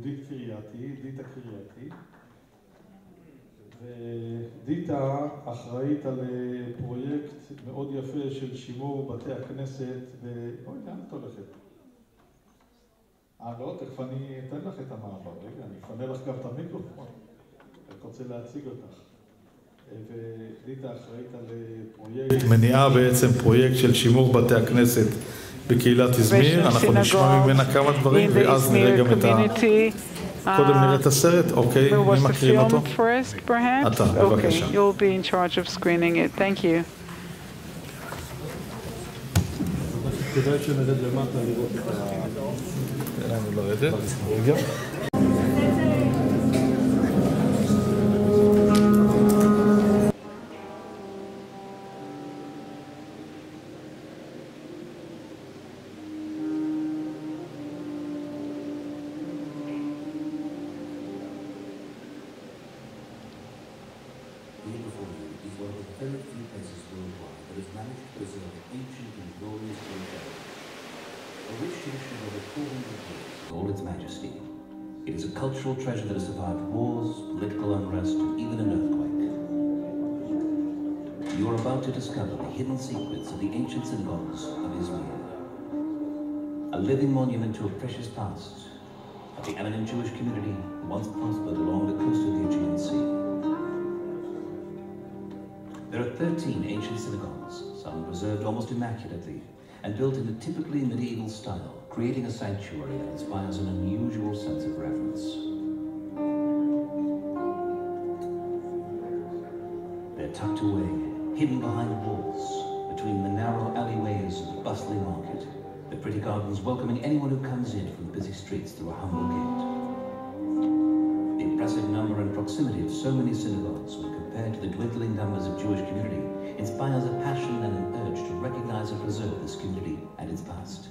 דיטה קרייתי, ודיטה אחראית על פרויקט מאוד יפה של שימור בתי הכנסת, אוי, לאן את הולכת? לא, תכף אני אתן לך את המעבר, רגע, אני אפנה לך גם את המיקרופון, אני רוצה להציג אותך. ודיטה אחראית על פרויקט מניעה, בעצם פרויקט של שימור בתי הכנסת בקהילת איזמיר. אנחנו נשמע ממנה כמה דברים ואז נראה גם את קודם נראה את הסרט. אוקיי, מי מקרין אותו? אתה, בבקשה. You'll be in charge of screening it. Thank you. כדאי שנרד למטה לראות את אני לרדת. רגע. Cultural treasure that has survived wars, political unrest, and even an earthquake. You are about to discover the hidden secrets of the ancient synagogues of Izmir. A living monument to a precious past of the eminent Jewish community once prospered along the coast of the Aegean Sea. There are 13 ancient synagogues, some preserved almost immaculately, and built in a typically medieval style, creating a sanctuary that inspires an unusual sense of reverence. They're tucked away, hidden behind walls, between the narrow alleyways of the bustling market, the pretty gardens welcoming anyone who comes in from busy streets through a humble gate. The impressive number and proximity of so many synagogues, when compared to the dwindling numbers of Jewish community, inspires a passion and an urge to recognize and preserve this community and its past.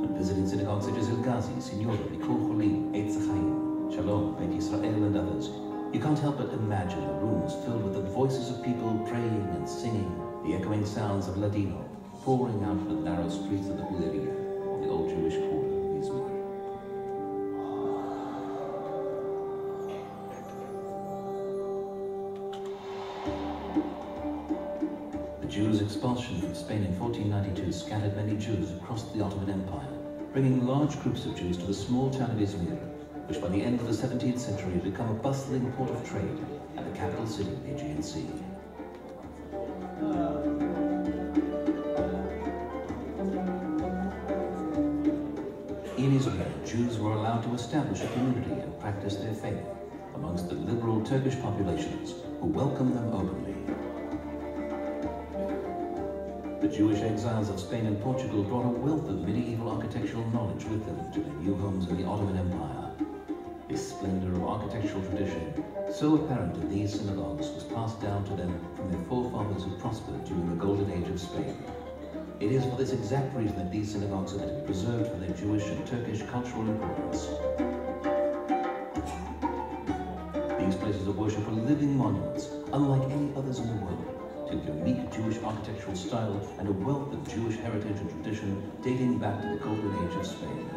When visiting synagogues such as El Ghazi, Signora, Bikur Cholim, Eitz Chaim, Shalom, Beit Yisrael, and others, you can't help but imagine the rooms filled with the voices of people praying and singing, the echoing sounds of Ladino pouring out of the narrow streets of the Huleria, the old Jewish quarter of Izmir. The Jews' expulsion from Spain in 1492 scattered many Jews across the Ottoman Empire, bringing large groups of Jews to the small town of Izmir, which by the end of the 17th century had become a bustling port of trade and the capital city of the Aegean Sea. In Izmir, Jews were allowed to establish a community and practice their faith amongst the liberal Turkish populations who welcomed them openly. The Jewish exiles of Spain and Portugal brought a wealth of medieval architectural knowledge with them to their new homes in the Ottoman Empire. This splendor of architectural tradition, so apparent in these synagogues, was passed down to them from their forefathers who prospered during the Golden Age of Spain. It is for this exact reason that these synagogues are to be preserved for their Jewish and Turkish cultural importance. These places of worship are living monuments, unlike any others in the world, to unique Jewish architectural style and a wealth of Jewish heritage and tradition dating back to the Golden Age of Spain.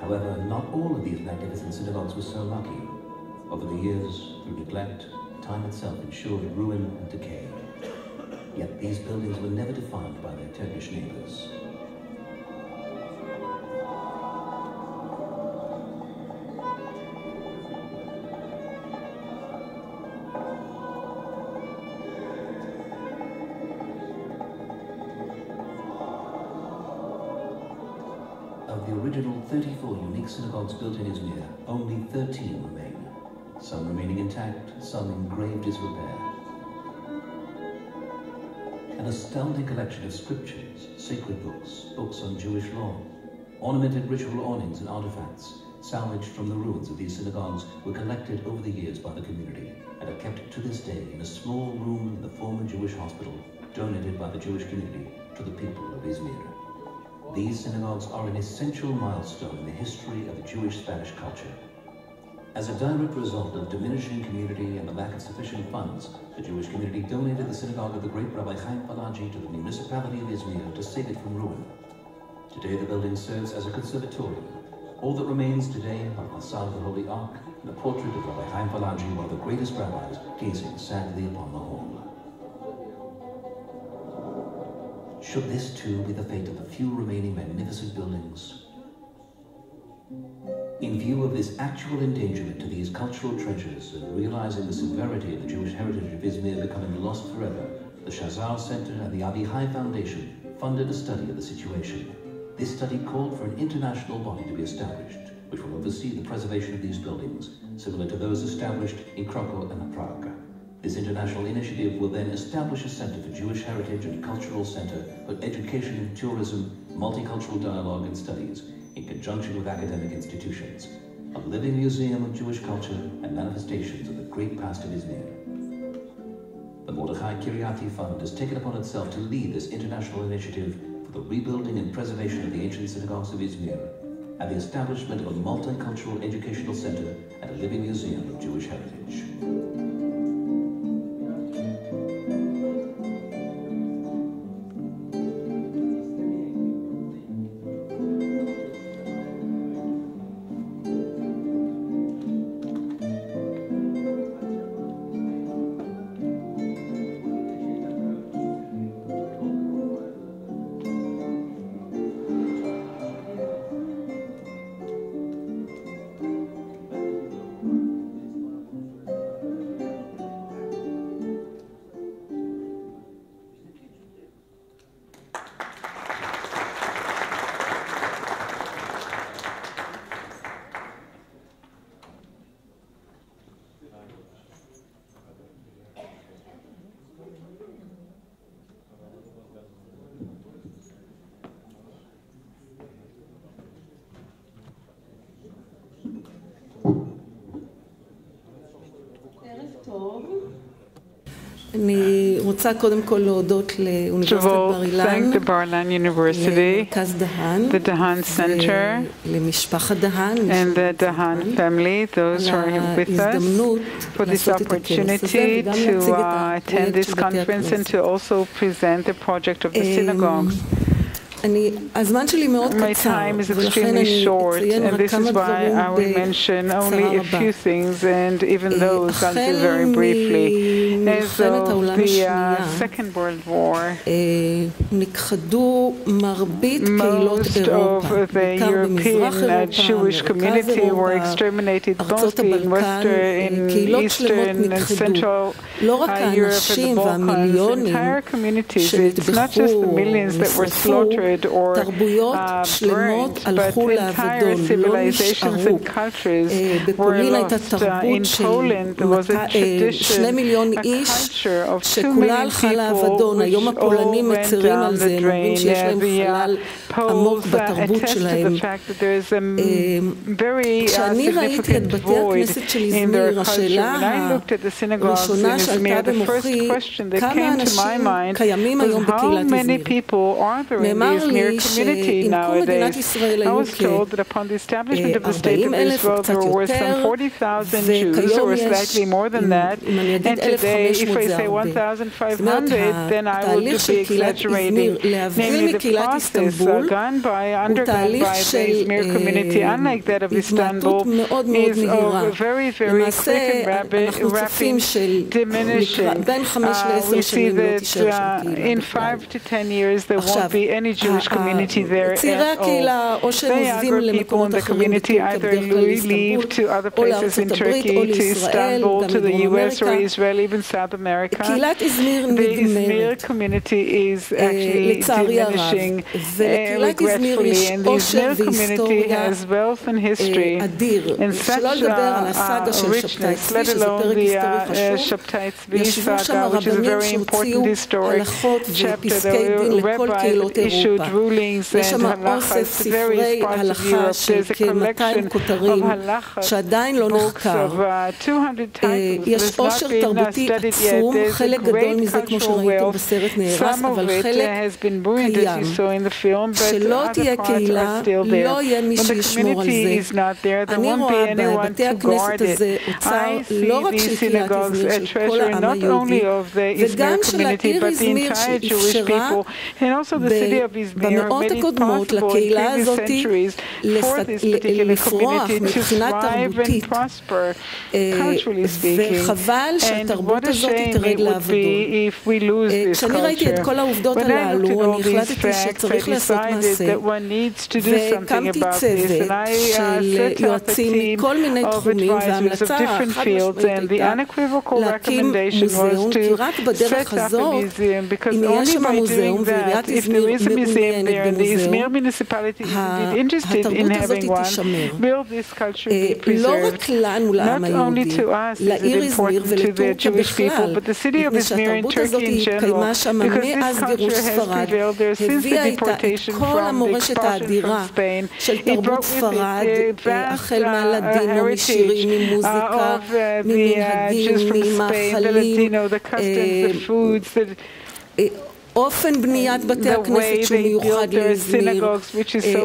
However, not all of these magnificent synagogues were so lucky. Over the years, through neglect, time itself ensured ruin and decay. Yet these buildings were never defined by their Turkish neighbors. Of the original 34 unique synagogues built in Izmir, only 13 remain, some remaining intact, some in grave disrepair. An astounding collection of scriptures, sacred books, books on Jewish law, ornamented ritual awnings and artifacts salvaged from the ruins of these synagogues were collected over the years by the community and are kept to this day in a small room in the former Jewish hospital donated by the Jewish community to the people of Izmir. These synagogues are an essential milestone in the history of the Jewish Spanish culture. As a direct result of diminishing community and the lack of sufficient funds, the Jewish community donated the synagogue of the great Rabbi Chaim Palaji to the municipality of Izmir to save it from ruin. Today the building serves as a conservatorium. All that remains today are the facade of the Holy Ark and the portrait of Rabbi Chaim Falaji, one of the greatest rabbis, gazing sadly upon the hall. Should this too be the fate of the few remaining magnificent buildings? In view of this actual endangerment to these cultural treasures and realizing the severity of the Jewish heritage of Izmir becoming lost forever, the Shazar Center and the Abihai Foundation funded a study of the situation. This study called for an international body to be established, which will oversee the preservation of these buildings, similar to those established in Krakow and Prague. This international initiative will then establish a center for Jewish heritage and cultural center for education and tourism, multicultural dialogue and studies, in conjunction with academic institutions, a living museum of Jewish culture and manifestations of the great past of Izmir. The Mordechai Kiryati Fund has taken upon itself to lead this international initiative for the rebuilding and preservation of the ancient synagogues of Izmir, and the establishment of a multicultural educational center and a living museum of Jewish heritage. אני רוצה קודם כל להודות לאוניברסיטת בר אילן, thank the Bar-Ilan University, למרכז דהן, the Dahan Center, למשפחת דהן, and the Dahan family, those who are with us, for this opportunity to attend this conference and to also present the project of the synagogues. הזמן שלי מאוד My קצר, time is ולכן extremely אני short, אציין and רק this כמה is why I will דברים mention only a בקצרה few רבה. things, and even those I'll do very briefly. As of the Second World War, נכחדו מרבית קהילות most אירופה, of the בעיקר במזרח European אירופה, Jewish מרכז community were אירופה, exterminated ארצות mostly in הבלקן, Western, קהילות שלמות Eastern, and נכחדו. Central לא רק Europe and the האנשים Balkans, והמיליונים entire communities. It's not just the שנטבחו, millions that were נשרפו, slaughtered or תרבויות שלמות burned, but הלכו entire לאבדון, לא civilizations נשארו. and countries were בפולין הייתה lost. תרבות In של Poland there was a 2 tradition, מיליון a איש culture of 2 שכולה million הלכה people לאבדון. היום which all הפולנים went מצרים על down זה, the הם אומרים drain. שיש להם חלל עמוק Poles בתרבות attest to שלהם. the fact that there is a very כשאני ראיתי את significant בתי void הכנסת של in their איזמיר, culture. השאלה When I looked at the synagogues in הראשונה שעלתה Izmir, the first במוחי, question that כמה came to my אנשים mind קיימים היום was how בקהילת many איזמיר. people are there in the נאמר Izmir לי community שעם קום מדינת nowadays. ישראל I היו was told that upon the establishment of the state of 40,000 או Israel קצת there were יותר, some 40,000 Jews, or וכיום יש, slightly more than that. אם אני אגיד And today, if 1,500 I זה say הרבה. זאת 1,500, then I would התהליך be של קהילת exaggerating. איזמיר, להבדיל Namely, the מקהילת process איסטנבול, undergone הוא תהליך by the של Izmir community, unlike that of התמעטות Istanbul, מאוד מאוד is מהירה. very, very quick למעשה, and אנחנו צופים של בין 5 ל10 we see שנים לא that תישאר שם קהילה in בכלל. 5 to 10 years there עכשיו, won't be any Jewish community there צעירי at all. הקהילה או שהם The עוזבים younger people in למקומות the אחרים community בטורקיה, either בדרך כלל leave to other או places לארצות in הברית או Turkey, to לישראל, Istanbul, גם to the לדרום US or אמריקה. Israel, even South America. קהילת איזמיר The נגמרת. Izmir community is actually לצערי הרב, diminishing ולקהילת איזמיר יש regretfully, and the עושר Izmir community והיסטוריה has wealth and history אדיר. in שלא such לדבר על הסאגה של שבתאי richness, צבי, let שזה alone פרק the היסטורי חשוב. Shabtai Tzvi ישבו שם saga, which is a רבנים very important שהוציאו historic הלכות chapter. ופסקי There דין were לכל rabbis קהילות that issued אירופה. rulings יש and שם אוסף halachas to various ספרי parts of הלכה Europe. של There's a כ-200 collection of כותרים halachas, שעדיין לא books נחקר. of 200 titles יש that has עושר not been תרבותי studied yet. עצום, There's a חלק גדול great מזה כמו cultural שראיתם wealth. בסרט נהרס, Some of אבל it חלק has been ruined, as you saw in the film, but שלא other תהיה parts קהילה, are still there. לא יהיה מי When the שישמור על community זה. is not there, there אני won't be רואה anyone בבתי to הכנסת guard it. הזה אוצר I לא see רק these של קהילת synagogues איזמיר, a של כל treasure העם not only היהודי, of the וגם Izmir של community, העיר but the איזמיר entire Jewish שאפשרה people, and also the city of במאות הקודמות לקהילה הזאת לפרוח מבחינה תרבותית, וחבל שהתרבות הזאת תרד לאבדון. כשאני ראיתי את כל העובדות הללו, אני החלטתי שצריך לעשות מעשה, והקמתי צוות של יועצים מכל מיני תחומים, וההמלצה החד משמעית הייתה להקים מוזיאון, כי רק בדרך הזאת, אם יש שם מוזיאון ועיריית איזמיר מעוניינת במוזיאון, התרבות הזאת תישמר. לא רק לנו, לעם היהודי, לעיר איזמיר ולטורקיה בכלל, מפני שהתרבות הזאת התקיימה שם מאז גירוש ספרד, הביאה איתה את כל המורשת האדירה של תרבות ספרד, החל מהלדינו, משירים, ממוזיקה, ממנהגים, ממאכלים, אופן בניית בתי הכנסת שהוא מיוחד לאיזמיר,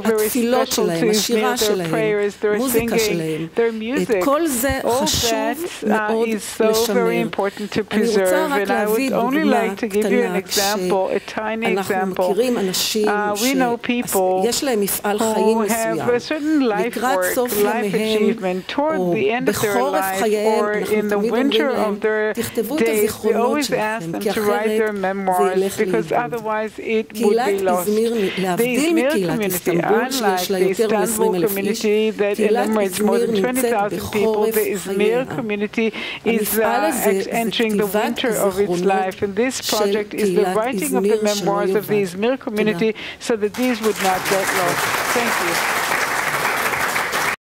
התפילות שלהם, השירה שלהם, מוזיקה שלהם, את כל זה חשוב מאוד לשמר. אני רוצה רק להביא דוגמה קטנה, כשאנחנו מכירים אנשים שיש להם מפעל חיים מסוים, לקראת סוף ימיהם או בחורף חייהם, אנחנו תמיד אומרים להם, תכתבו את הזיכרונות שלכם, כי אחרת זה ילך לי. Because otherwise it would be lost. The Izmir community, unlike the Istanbul community that enumerates more than 20,000 people, the Izmir community is entering the winter of its life, and this project is the writing of the memoirs of the Izmir community so that these would not get lost. Thank you.